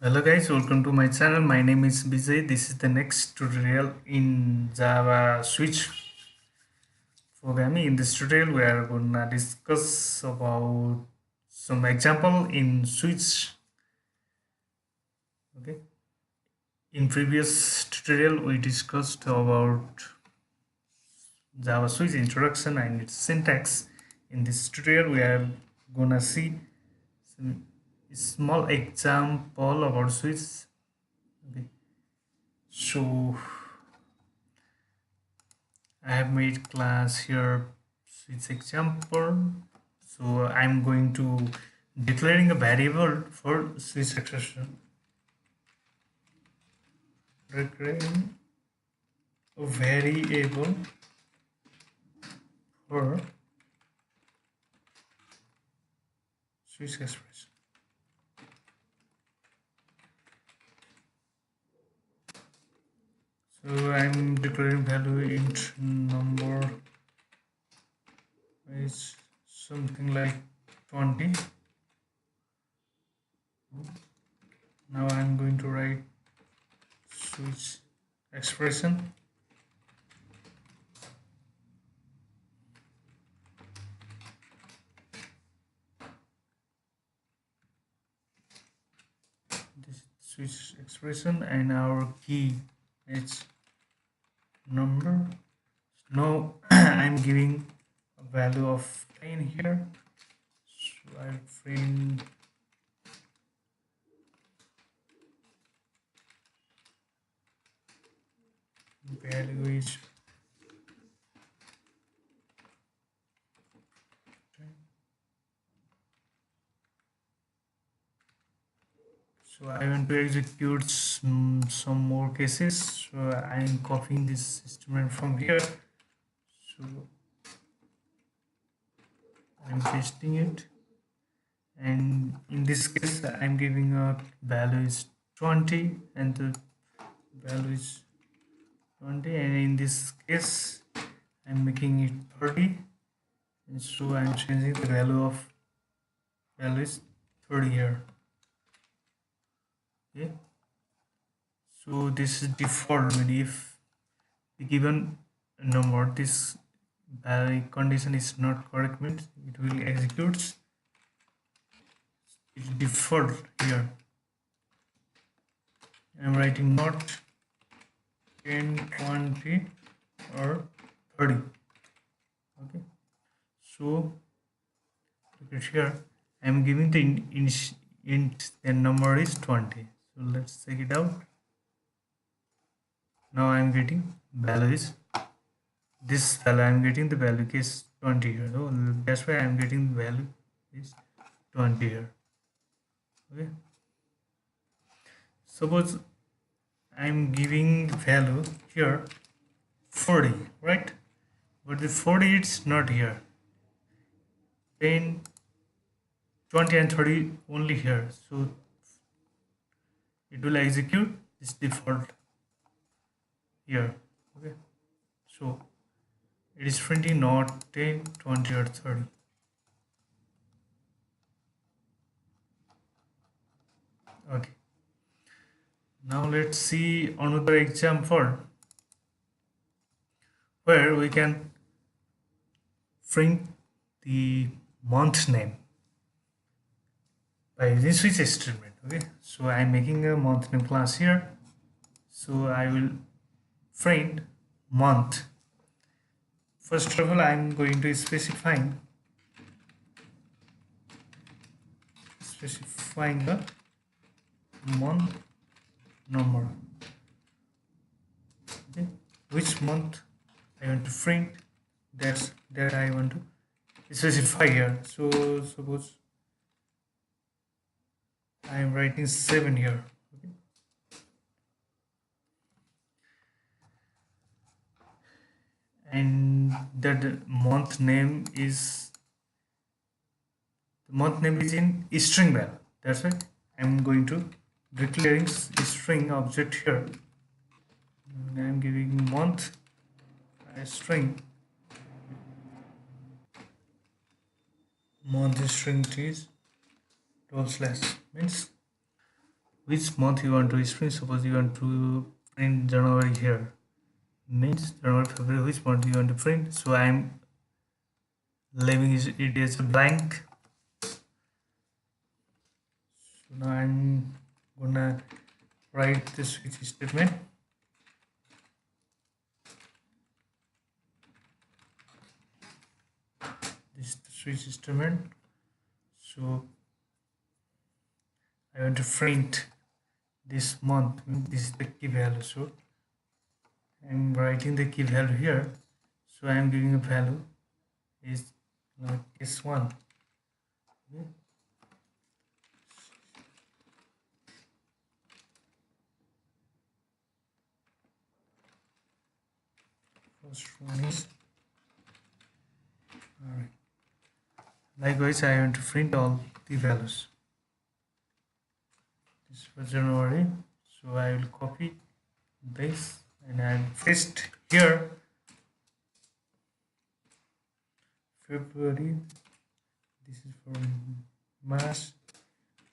Hello guys, welcome to my channel. My name is Visite. This is the next tutorial in Java Switch programming. In this tutorial, we are gonna discuss about some example in Switch. Okay. In previous tutorial, we discussed about Java Switch introduction and its syntax. In this tutorial, we are gonna see some small example about Switch. Okay. So I have made class here switch example. So I'm going to declaring a variable for switch expression. Declaring a variable for switch expression. So I'm declaring value int number is something like 20. Now I'm going to write switch expression. This switch expression and our key is number. Now I'm giving a value of 10 here. So I'll print value is 10. So I want to execute some more cases. So I'm copying this statement from here. So I'm pasting it, and in this case I'm giving a value is 20 and the value is 20, and in this case I'm making it 30, and so I'm changing the value is 30 here. Okay, so this is default. When if the given number this condition is not correct, means it will execute. It's default here. I'm writing not 10, 20 or 30. Okay, so look at here. I'm giving the int the number is 20. So let's check it out. Now I'm getting value is this value. I'm getting the value is 20 here. So that's why I'm getting the value is 20 here. Okay. Suppose I'm giving the value here 40, right? But the 40 it's not here. 10, 20 and 30 only here. So it will execute this default here. Okay. So it is printing not 10, 20 or 30. Okay. Now let's see another example where we can print the month name by using switch statement. Okay, so I'm making a month name class here. So I will print month. First of all, I'm going to specifying the month number. Okay, which month I want to print, that I want to specify here. So suppose I am writing 7 here. Okay. And that month name is in string value. That's why I'm going to declaring string object here. And I'm giving month a string. Month string is // means which month you want to print. Suppose you want to print January here, means January, February, which month you want to print. So I'm leaving it as a blank. So now I'm gonna write the switch statement. This is the switch statement. So I want to print this month. This is the key value. So I'm writing the key value here. So I am giving a value is like S1. Okay. First one is alright. Likewise, I want to print all the values. This is for January, so I will copy this and I will paste here. February. This is for March,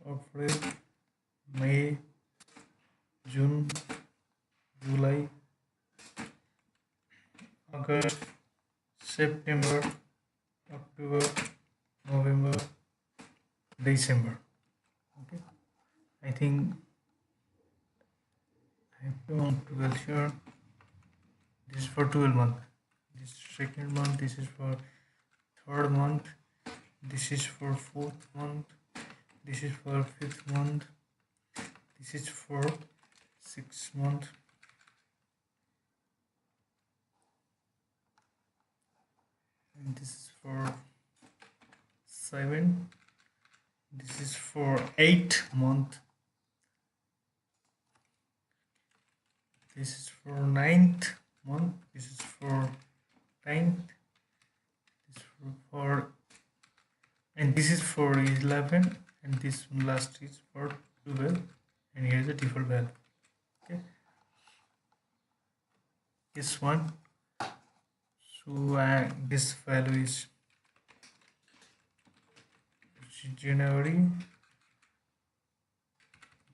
April, May, June, July, August, September, October, November, December. Okay, I think I have to on 12 here. This is for 12 month. This is second month. This is for third month. This is for fourth month. This is for fifth month. This is for sixth month. And this is for 7. This is for 8 month. This is for 9th month. This is for 10th. This is for and this is for 11, and this last is for 12, and here is the default value. Okay, this one. So this value is January.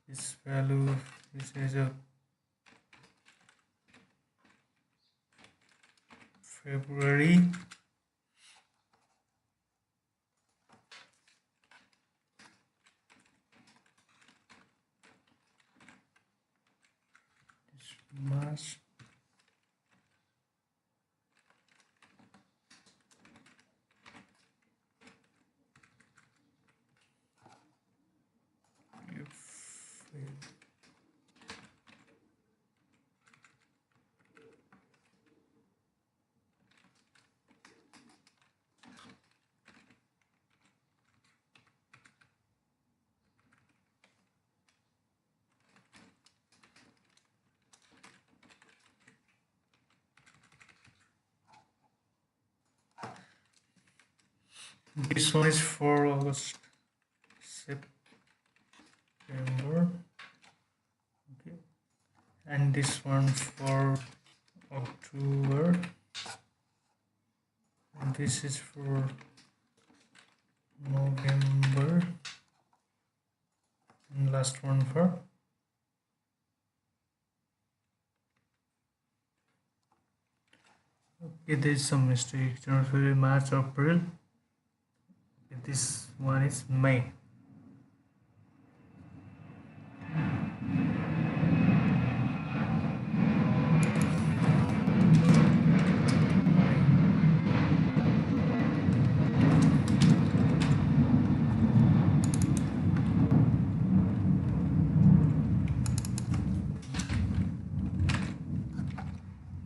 This value is a February. This March. This one is for August, September, okay, and this one for October, and this is for November, and last one for okay, there is some mistake. January, March, April. This one is May.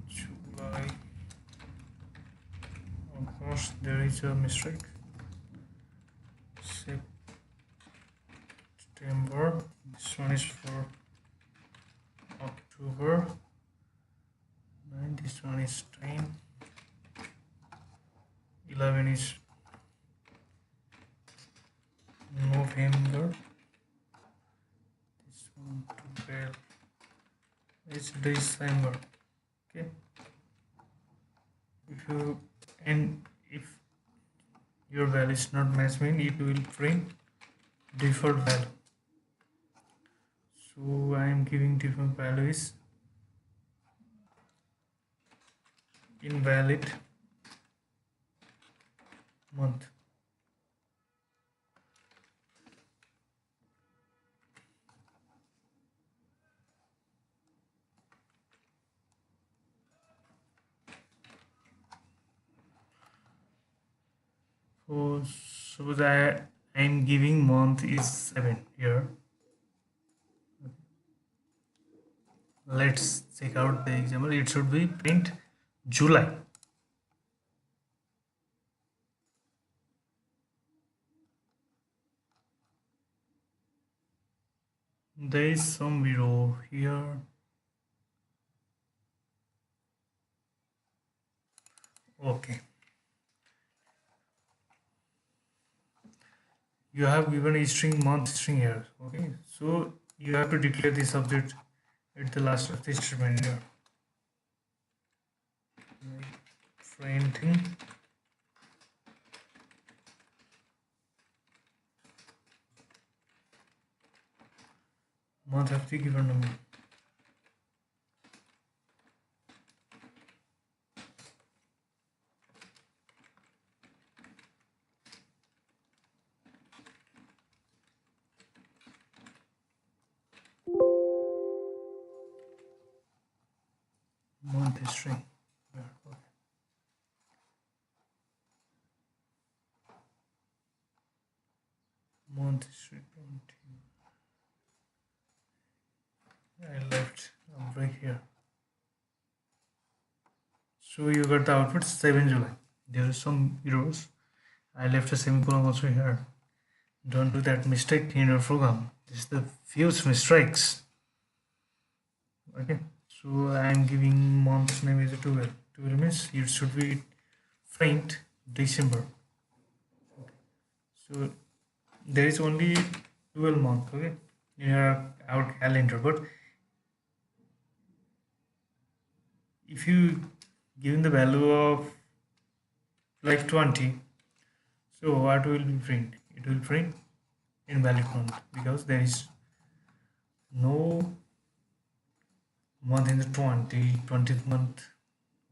July, August, there is a mistake. September, this one is for October, and this one is 10, 11 is November, this one 12 is December. Okay, if your value is not matching, it will print default value. I am giving different values. Invalid month. So suppose I am giving month is 7 here. Let's check out the example. It should be print July. There is some error here. Okay. You have given a string month string here. Okay. So you have to declare the subject at the last of the statement here. Printing month of the given number. Month string. Yeah, okay. Month string. I left a break here. So you got the output 7 July. There are some errors. I left a semicolon also here. Don't do that mistake in your program. This is the fewest mistakes. Okay. So I am giving month's name is 12. 12 means it should be print December. Okay. So there is only 12 month, okay, in our calendar. But if you given the value of like 20, so what will be print? It will print invalid month because there is no month in the 20th month.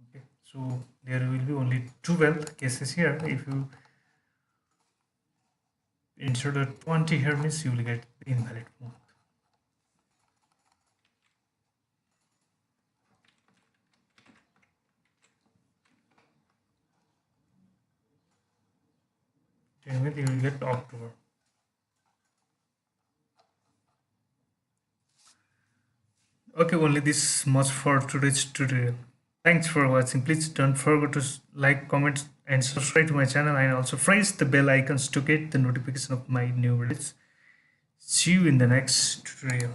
Okay, so there will be only 12 cases here. If you insert a 20 here means you will get the invalid month. Then you will get October. Okay, only this much for today's tutorial. Thanks for watching. Please don't forget to like, comment, and subscribe to my channel, and also press the bell icons to get the notification of my new videos. See you in the next tutorial.